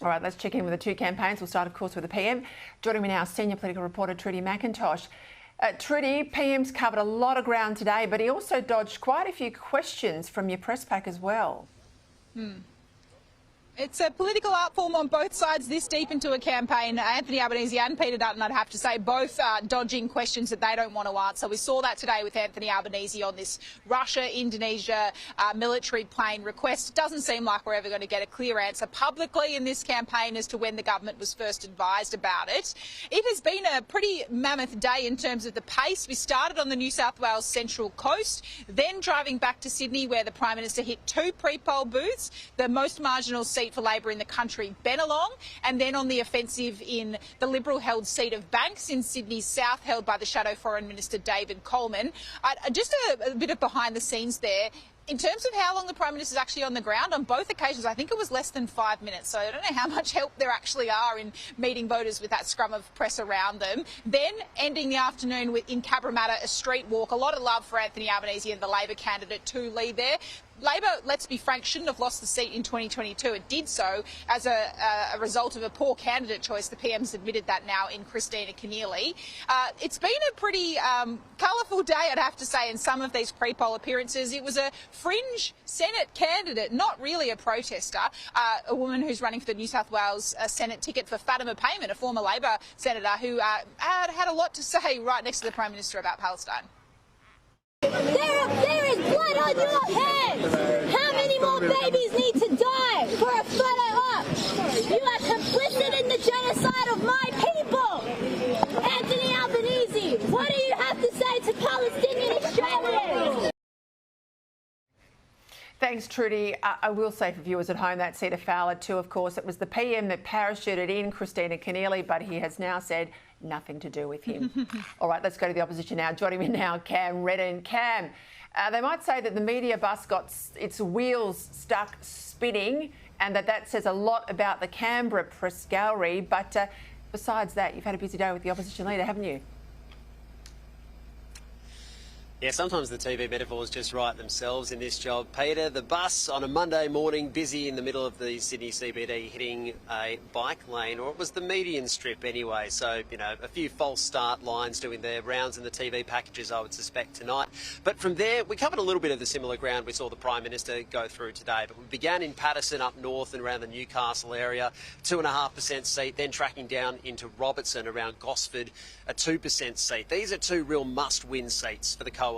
All right, let's check in with the two campaigns. We'll start, of course, with the PM. Joining me now, senior political reporter Trudy Macintosh. Trudy, PM's covered a lot of ground today, but he also dodged quite a few questions from your press pack as well. It's a political art form on both sides this deep into a campaign. Anthony Albanese and Peter Dutton, I'd have to say, both dodging questions that they don't want to answer. We saw that today with Anthony Albanese on this Russia-Indonesia military plane request. It doesn't seem like we're ever going to get a clear answer publicly in this campaign as to when the government was first advised about it. It has been a pretty mammoth day in terms of the pace. We started on the New South Wales Central Coast, then driving back to Sydney where the Prime Minister hit two pre-poll booths, the most marginal seat for Labor in the country, Bennelong, and then on the offensive in the Liberal-held seat of Banks in Sydney's south, held by the Shadow Foreign Minister David Coleman. Just a bit of behind the scenes there. In terms of how long the Prime Minister is actually on the ground, on both occasions, I think it was less than 5 minutes. So I don't know how much help there actually are in meeting voters with that scrum of press around them. Then ending the afternoon in Cabramatta, a street walk. A lot of love for Anthony Albanese and the Labor candidate to lead there. Labor, let's be frank, shouldn't have lost the seat in 2022. It did so as a result of a poor candidate choice. The PM's admitted that now in Christina Keneally. It's been a pretty colourful day, I'd have to say, in some of these pre-poll appearances. It was a fringe Senate candidate, not really a protester, a woman who's running for the New South Wales Senate ticket for Fatima Payman, a former Labor senator who had a lot to say right next to the Prime Minister about Palestine. There is blood on your hands. How many more babies need to die for a photo op? You are complicit in the genocide of my people. Anthony Albanese, what do you have to say to Palestinian Australians? Thanks, Trudy. I will say for viewers at home that Cedar Fowler too, of course. It was the PM that parachuted in Christina Keneally, but he has now said nothing to do with him. All right, let's go to the opposition now. Joining me now, Cam Reddin. Cam, they might say that the media bus got its wheels stuck spinning and that says a lot about the Canberra press gallery. But besides that, you've had a busy day with the opposition leader, haven't you? Yeah, sometimes the TV metaphors just write themselves in this job. Peter, the bus on a Monday morning, busy in the middle of the Sydney CBD, hitting a bike lane, or it was the median strip anyway. So, you know, a few false start lines doing their rounds in the TV packages, I would suspect, tonight. But from there, we covered a little bit of the similar ground we saw the Prime Minister go through today. But we began in Patterson up north and around the Newcastle area, 2.5% seat, then tracking down into Robertson around Gosford, a 2% seat. These are two real must-win seats for the coalition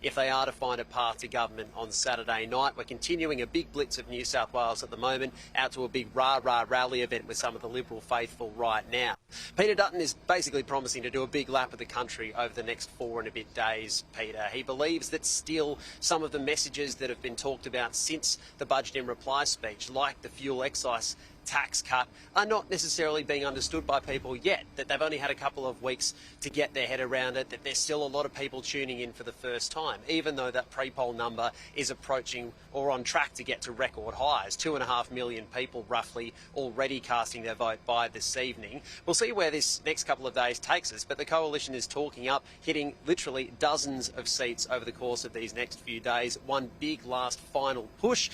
if they are to find a path to government on Saturday night. We're continuing a big blitz of New South Wales at the moment, out to a big rah-rah rally event with some of the Liberal faithful right now. Peter Dutton is basically promising to do a big lap of the country over the next 4 and a bit days, Peter. He believes that still some of the messages that have been talked about since the budget in reply speech, like the fuel excise tax cut, are not necessarily being understood by people yet, that they've only had a couple of weeks to get their head around it, that there's still a lot of people tuning in for the first time, even though that pre-poll number is approaching or on track to get to record highs. 2.5 million people roughly already casting their vote by this evening. We'll see where this next couple of days takes us, but the coalition is talking up, hitting literally dozens of seats over the course of these next few days. One big last final push